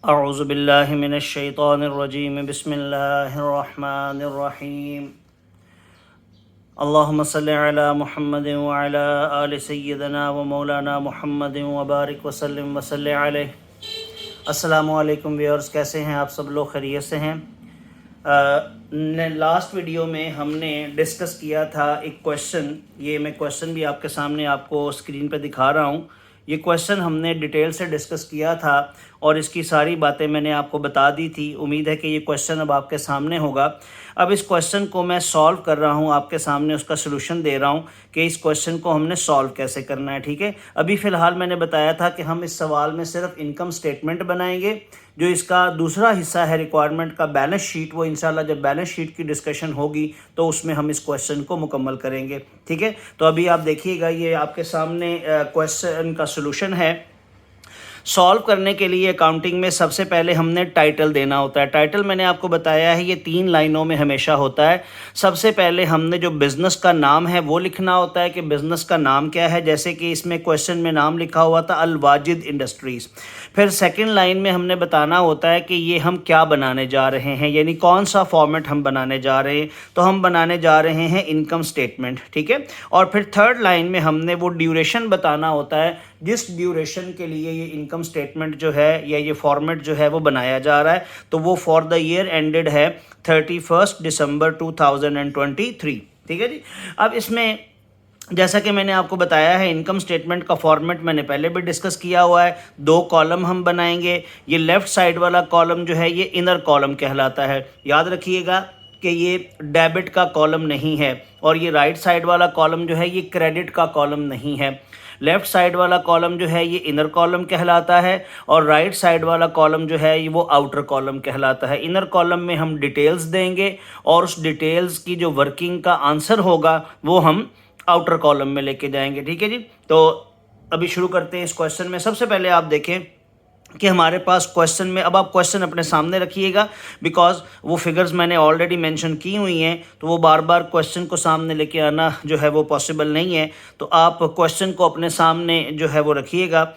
अऊज़ुबिल्लाहि मिनश्शैतानिर्रजीम बिस्मिल्लाहिर्रहमानिर्रहीम अल्लाहुम्मा सल्लि अला मुहम्मदिन व अला आलि सय्यिदना व मौलाना मुहम्मदिन व बारिक व सल्लिम व सल्लि अलैहि। अस्सलामु अलैकुम व्यूअर्स, कैसे हैं आप सब लोग? खैरियत से हैं? लास्ट वीडियो में हमने डिस्कस किया था एक क्वेश्चन। ये मैं क्वेश्चन भी आपके सामने आपको स्क्रीन पे दिखा रहा हूँ। ये क्वेश्चन हमने डिटेल से डिस्कस किया था और इसकी सारी बातें मैंने आपको बता दी थी। उम्मीद है कि ये क्वेश्चन अब आपके सामने होगा। अब इस क्वेश्चन को मैं सॉल्व कर रहा हूँ, आपके सामने उसका सलूशन दे रहा हूँ कि इस क्वेश्चन को हमने सॉल्व कैसे करना है। ठीक है, अभी फ़िलहाल मैंने बताया था कि हम इस सवाल में सिर्फ इनकम स्टेटमेंट बनाएंगे। जो इसका दूसरा हिस्सा है रिक्वायरमेंट का, बैलेंस शीट, वो इंशाल्लाह जब बैलेंस शीट की डिस्कशन होगी तो उसमें हम इस क्वेश्चन को मुकम्मल करेंगे। ठीक है, तो अभी आप देखिएगा, ये आपके सामने क्वेश्चन का सलूशन है। सॉल्व करने के लिए अकाउंटिंग में सबसे पहले हमने टाइटल देना होता है। टाइटल मैंने आपको बताया है ये 3 लाइनों में हमेशा होता है। सबसे पहले हमने जो बिज़नेस का नाम है वो लिखना होता है कि बिज़नेस का नाम क्या है। जैसे कि इसमें क्वेश्चन में नाम लिखा हुआ था अल वाजिद इंडस्ट्रीज़। फिर सेकंड लाइन में हमने बताना होता है कि ये हम क्या बनाने जा रहे हैं, यानी कौन सा फॉर्मेट हम बनाने जा रहे हैं। तो हम बनाने जा रहे हैं इनकम स्टेटमेंट। ठीक है, और फिर थर्ड लाइन में हमने वो ड्यूरेशन बताना होता है जिस ड्यूरेशन के लिए ये इनकम स्टेटमेंट जो है या ये फॉर्मेट जो है वो बनाया जा रहा है। तो वो फॉर द ईयर एंडेड है 31 दिसंबर 2023। ठीक है जी। अब इसमें जैसा कि मैंने आपको बताया है, इनकम स्टेटमेंट का फॉर्मेट मैंने पहले भी डिस्कस किया हुआ है। 2 कॉलम हम बनाएंगे। ये लेफ़्ट साइड वाला कॉलम जो है ये इनर कॉलम कहलाता है। याद रखिएगा कि ये डेबिट का कॉलम नहीं है, और ये राइट साइड वाला कॉलम जो है ये क्रेडिट का कॉलम नहीं है। लेफ़्ट साइड वाला कॉलम जो है ये इनर कॉलम कहलाता है, और राइट साइड वाला कॉलम जो है ये वो आउटर कॉलम कहलाता है। इनर कॉलम में हम डिटेल्स देंगे और उस डिटेल्स की जो वर्किंग का आंसर होगा वो हम आउटर कॉलम में लेके जाएंगे। ठीक है जी। तो अभी शुरू करते हैं इस क्वेश्चन में। सबसे पहले आप देखें कि हमारे पास क्वेश्चन में, अब आप क्वेश्चन अपने सामने रखिएगा बिकॉज वो फिगर्स मैंने ऑलरेडी मेंशन की हुई हैं, तो वो बार बार क्वेश्चन को सामने लेके आना जो है वो पॉसिबल नहीं है। तो आप क्वेश्चन को अपने सामने जो है वो रखिएगा।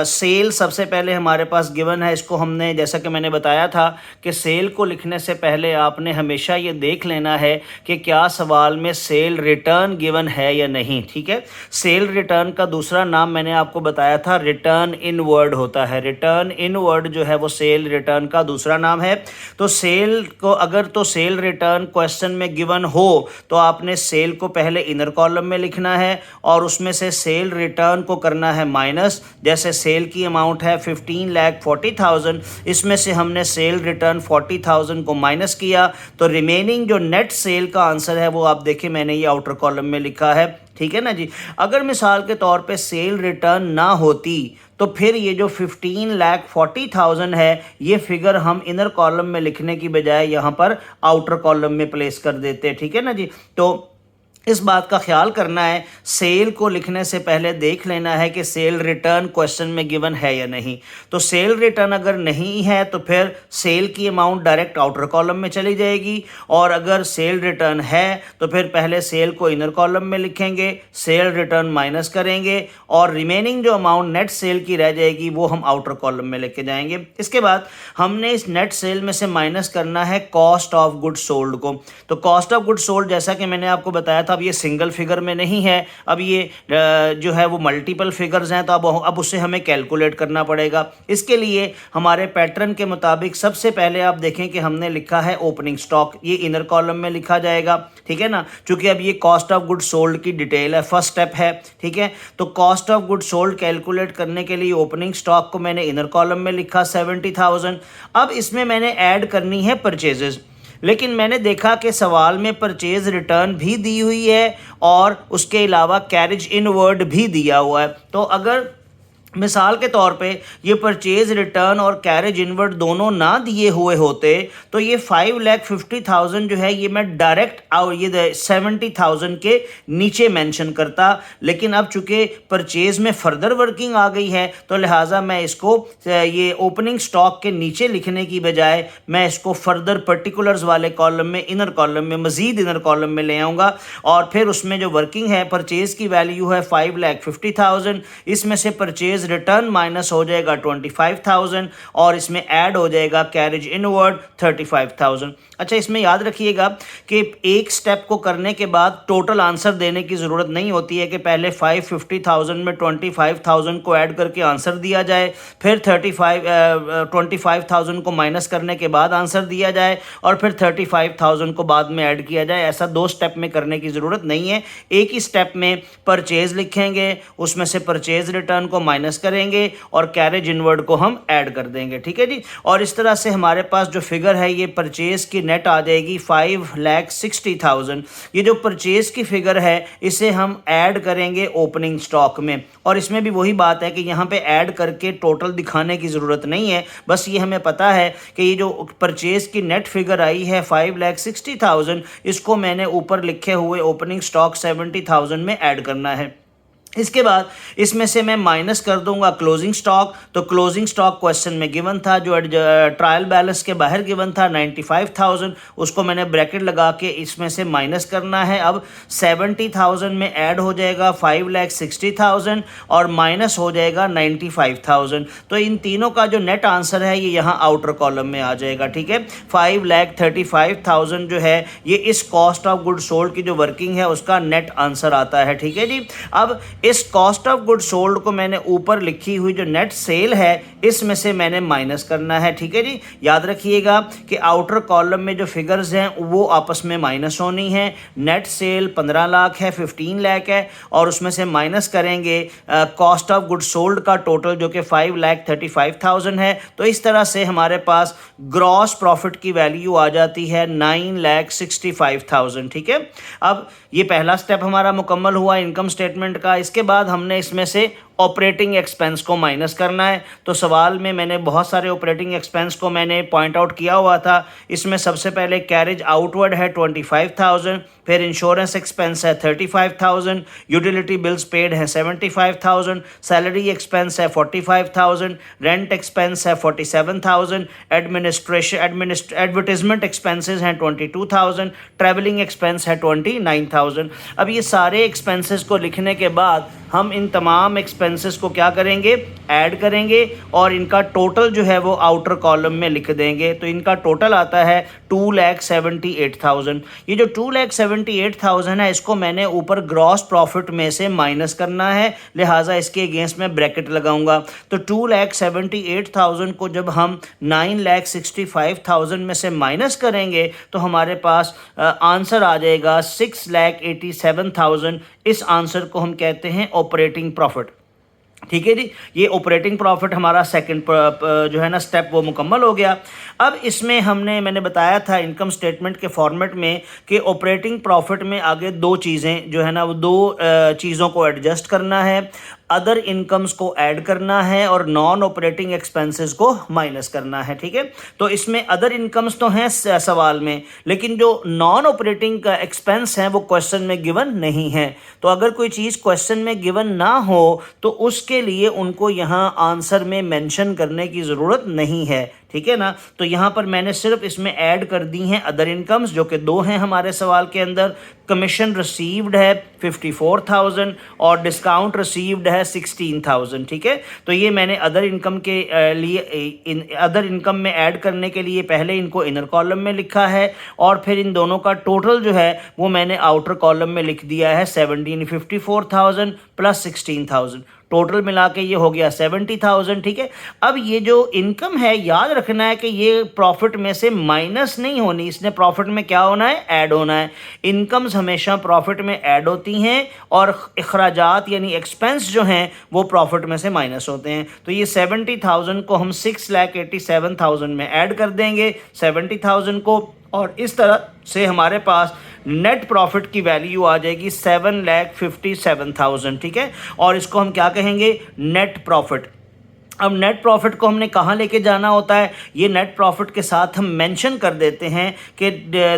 सेल सबसे पहले हमारे पास गिवन है। इसको हमने, जैसा कि मैंने बताया था कि सेल को लिखने से पहले आपने हमेशा ये देख लेना है कि क्या सवाल में सेल रिटर्न गिवन है या नहीं। ठीक है, सेल रिटर्न का दूसरा नाम मैंने आपको बताया था रिटर्न इनवर्ड होता है। रिटर्न इनवर्ड जो है वो सेल रिटर्न का दूसरा नाम है। तो सेल को अगर तो सेल रिटर्न क्वेश्चन में गिवन हो तो आपने सेल को पहले इनर कॉलम में लिखना है और उसमें से सेल रिटर्न को करना है माइनस। जैसे सेल की अमाउंट है 15,40,000, इसमें से हमने सेल रिटर्न 40,000 को माइनस किया तो रिमेनिंग जो नेट सेल का आंसर है वो आप देखिए मैंने ये आउटर कॉलम में लिखा है। ठीक है ना जी। अगर मिसाल के तौर पे सेल रिटर्न ना होती तो फिर ये जो 15,40,000 है ये फिगर हम इनर कॉलम में लिखने की बजाय यहाँ पर आउटर कॉलम में प्लेस कर देते। ठीक है ना जी। तो इस बात का ख्याल करना है, सेल को लिखने से पहले देख लेना है कि सेल रिटर्न क्वेश्चन में गिवन है या नहीं। तो सेल रिटर्न अगर नहीं है तो फिर सेल की अमाउंट डायरेक्ट आउटर कॉलम में चली जाएगी, और अगर सेल रिटर्न है तो फिर पहले सेल को इनर कॉलम में लिखेंगे, सेल रिटर्न माइनस करेंगे और रिमेनिंग जो अमाउंट नेट सेल की रह जाएगी वो हम आउटर कॉलम में लेके जाएंगे। इसके बाद हमने इस नेट सेल में से माइनस करना है कॉस्ट ऑफ गुड सोल्ड को। तो कॉस्ट ऑफ गुड सोल्ड जैसा कि मैंने आपको बताया था, अब ये सिंगल फिगर में नहीं है, अब ये जो है वो मल्टीपल फिगर्स हैं, तो अब उससे हमें कैलकुलेट करना पड़ेगा। इसके लिए हमारे पैटर्न के मुताबिक सबसे पहले आप देखें कि हमने लिखा है ओपनिंग स्टॉक, ये इनर कॉलम में लिखा जाएगा। ठीक है ना, चूंकि अब ये कॉस्ट ऑफ गुड सोल्ड की डिटेल है, फर्स्ट स्टेप है। ठीक है, तो cost of good sold calculate करने के लिए ओपनिंग स्टॉक को मैंने इनर कॉलम में लिखा 70,000। अब इसमें मैंने ऐड करनी है परचेजेस, लेकिन मैंने देखा कि सवाल में परचेज रिटर्न भी दी हुई है और उसके अलावा कैरेज इनवर्ड भी दिया हुआ है। तो अगर मिसाल के तौर पे ये परचेज रिटर्न और कैरेज इनवर्ड दोनों ना दिए हुए होते तो ये 5,50,000 जो है ये मैं डायरेक्ट और ये 70,000 के नीचे मेंशन करता। लेकिन अब चूंकि परचेज में फर्दर वर्किंग आ गई है तो लिहाजा मैं इसको ये ओपनिंग स्टॉक के नीचे लिखने की बजाय मैं इसको फर्दर पर्टिकुलर्स वाले कॉलम में, इनर कॉलम में, मजीद इनर कॉलम में ले आऊँगा और फिर उसमें जो वर्किंग है परचेज की वैल्यू है 5,50,000, इसमें से परचेज परचेज रिटर्न माइनस हो जाएगा 25,000 और इसमें ऐड हो जाएगा कैरेज इनवर्ड 35,000। अच्छा, इसमें याद रखिएगा कि एक स्टेप को करने के बाद टोटल आंसर देने की ज़रूरत नहीं होती है कि पहले 550,000 में 25,000 को ऐड करके आंसर दिया जाए, फिर 25,000 को माइनस करने के बाद आंसर दिया जाए और फिर 35,000 को बाद में ऐड किया जाए। ऐसा दो स्टेप में करने की ज़रूरत नहीं है। एक ही स्टेप में परचेज लिखेंगे, उसमें से परचेज रिटर्न को माइनस करेंगे और कैरेज इनवर्ड को हम ऐड कर देंगे। ठीक है जी। और इस तरह से हमारे पास जो फिगर है ये परचेज की नेट आ जाएगी 5,60,000। ये जो परचेज की फिगर है इसे हम ऐड करेंगे ओपनिंग स्टॉक में, और इसमें भी वही बात है कि यहाँ पे ऐड करके टोटल दिखाने की ज़रूरत नहीं है। बस ये हमें पता है कि ये जो परचेज की नेट फिगर आई है 5,60,000, इसको मैंने ऊपर लिखे हुए ओपनिंग स्टॉक 70,000 में ऐड करना है। इसके बाद इसमें से मैं माइनस कर दूंगा क्लोजिंग स्टॉक। तो क्लोजिंग स्टॉक क्वेश्चन में गिवन था, जो ट्रायल बैलेंस के बाहर गिवन था 95,000, उसको मैंने ब्रैकेट लगा के इसमें से माइनस करना है। अब 70,000 में ऐड हो जाएगा 5,60,000 और माइनस हो जाएगा 95,000। तो इन तीनों का जो नेट आंसर है ये यहाँ आउटर कॉलम में आ जाएगा। ठीक है, 5,35,000 जो है ये इस कॉस्ट ऑफ गुड सोल्ड की जो वर्किंग है उसका नेट आंसर आता है। ठीक है जी। अब इस कॉस्ट ऑफ गुड सोल्ड को मैंने ऊपर लिखी हुई जो नेट सेल है इसमें से मैंने माइनस करना है। ठीक है जी। याद रखिएगा कि आउटर कॉलम में जो फिगर्स हैं वो आपस में माइनस होनी है। नेट सेल 15 लाख है, 15 लाख है, और उसमें से माइनस करेंगे कॉस्ट ऑफ गुड सोल्ड का टोटल जो कि 5,35,000 है। तो इस तरह से हमारे पास ग्रॉस प्रॉफिट की वैल्यू आ जाती है 9,65,000। ठीक है। अब ये पहला स्टेप हमारा मुकम्मल हुआ इनकम स्टेटमेंट का। इसके बाद हमने इसमें से ऑपरेटिंग एक्सपेंस को माइनस करना है। तो सवाल में मैंने बहुत सारे ऑपरेटिंग एक्सपेंस को मैंने पॉइंट आउट किया हुआ था। इसमें सबसे पहले कैरेज आउटवर्ड है 25,000, फिर इंश्योरेंस एक्सपेंस है 35,000, यूटिलिटी बिल्स पेड है 75,000, सैलरी एक्सपेंस है 45,000, रेंट एक्सपेंस है 47,000, एडवर्टीजमेंट एक्सपेंसेस हैं 22,000, ट्रैवलिंग एक्सपेंस है 29,000। अब ये सारे एक्सपेंसेस को लिखने के बाद हम इन तमाम एक्सपेंसेस को क्या करेंगे, ऐड करेंगे और इनका टोटल जो है वो आउटर कॉलम में लिख देंगे। तो इनका टोटल आता है 2,78,000। ये जो 2,78,000 है इसको मैंने ऊपर ग्रॉस प्रॉफिट में से माइनस करना है, लिहाजा इसके अगेंस्ट में ब्रैकेट लगाऊंगा। तो 2,78,000 को जब हम 9,65,000 में से माइनस करेंगे तो हमारे पास आंसर आ जाएगा 6,87,000। इस आंसर को हम कहते हैं ऑपरेटिंग प्रॉफिट। ठीक है जी। ये ऑपरेटिंग प्रॉफिट हमारा सेकंड जो है ना स्टेप वो मुकम्मल हो गया। अब इसमें मैंने बताया था इनकम स्टेटमेंट के फॉर्मेट में कि ऑपरेटिंग प्रॉफिट में आगे दो चीज़ें जो है ना वो दो चीज़ों को एडजस्ट करना है। अदर इनकम्स को ऐड करना है और नॉन ऑपरेटिंग एक्सपेंसेस को माइनस करना है। ठीक है। तो इसमें अदर इनकम्स तो हैं सवाल में, लेकिन जो नॉन ऑपरेटिंग का एक्सपेंस हैं वो क्वेश्चन में गिवन नहीं है। तो अगर कोई चीज़ क्वेश्चन में गिवन ना हो तो उसके लिए उनको यहाँ आंसर में मेंशन करने की ज़रूरत नहीं है। ठीक है ना। तो यहाँ पर मैंने सिर्फ इसमें ऐड कर दी हैं अदर इनकम्स, जो कि दो हैं हमारे सवाल के अंदर। कमीशन रिसीव्ड है 54,000 और डिस्काउंट रिसीव्ड है 16,000। ठीक है। तो ये मैंने अदर इनकम के लिए अदर इनकम में ऐड करने के लिए पहले इनको इनर कॉलम में लिखा है और फिर इन दोनों का टोटल जो है वो मैंने आउटर कॉलम में लिख दिया है 54,000 प्लस 16,000। टोटल मिला के ये हो गया 70,000। ठीक है। अब ये जो इनकम है याद रखना है कि ये प्रॉफिट में से माइनस नहीं होनी, इसने प्रॉफिट में क्या होना है, ऐड होना है। इनकम्स हमेशा प्रॉफिट में ऐड होती हैं और अखराजात यानी एक्सपेंस जो हैं वो प्रॉफिट में से माइनस होते हैं। तो ये 70,000 को हम 6,87,000 में ऐड कर देंगे 70,000 को, और इस तरह से हमारे पास नेट प्रॉफिट की वैल्यू आ जाएगी 7,57,000। ठीक है। और इसको हम क्या कहेंगे, नेट प्रॉफिट। अब नेट प्रॉफिट को हमने कहाँ लेके जाना होता है, ये नेट प्रॉफिट के साथ हम मेंशन कर देते हैं कि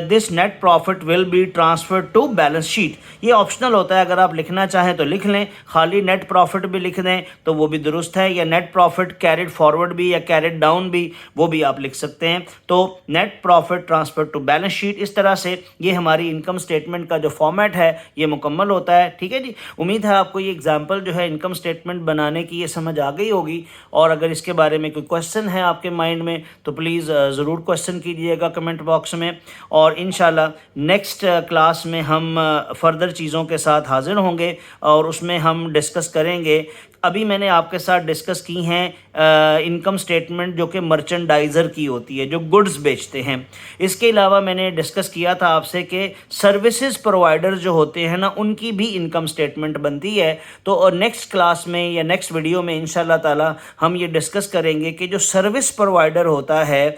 this net profit will be transfer to balance sheet. ये ऑप्शनल होता है, अगर आप लिखना चाहें तो लिख लें, खाली नेट प्रॉफिट भी लिख दें तो वो भी दुरुस्त है, या नेट प्रॉफिट कैरिड फॉरवर्ड भी या कैरिड डाउन भी वो भी आप लिख सकते हैं। तो net profit transfer to balance sheet, इस तरह से ये हमारी इनकम स्टेटमेंट का जो फॉर्मेट है ये मुकम्मल होता है। ठीक है जी, उम्मीद है आपको ये एग्जाम्पल जो है इनकम स्टेटमेंट बनाने की ये समझ आ गई होगी, और अगर इसके बारे में कोई क्वेश्चन है आपके माइंड में तो प्लीज़ ज़रूर क्वेश्चन कीजिएगा कमेंट बॉक्स में, और इंशाल्लाह नेक्स्ट क्लास में हम फर्दर चीज़ों के साथ हाज़िर होंगे और उसमें हम डिस्कस करेंगे। अभी मैंने आपके साथ डिस्कस की हैं इनकम स्टेटमेंट जो कि मर्चेंडाइज़र की होती है, जो गुड्स बेचते हैं। इसके अलावा मैंने डिस्कस किया था आपसे कि सर्विसेज प्रोवाइडर जो होते हैं ना, उनकी भी इनकम स्टेटमेंट बनती है। तो नेक्स्ट क्लास में या नेक्स्ट वीडियो में इंशाल्लाह ताला हम ये डिस्कस करेंगे कि जो सर्विस प्रोवाइडर होता है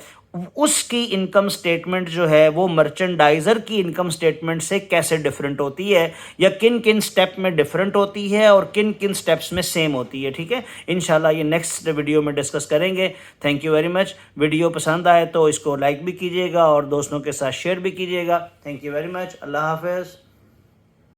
उसकी इनकम स्टेटमेंट जो है वो मर्चेंडाइज़र की इनकम स्टेटमेंट से कैसे डिफरेंट होती है, या किन किन स्टेप में डिफरेंट होती है और किन किन स्टेप्स में सेम होती है। ठीक है, इंशाल्लाह ये नेक्स्ट वीडियो में डिस्कस करेंगे। Thank you very much. Video पसंद आए तो इसको लाइक भी कीजिएगा और दोस्तों के साथ शेयर भी कीजिएगा। Thank you very much. अल्लाह हाफ़िज़।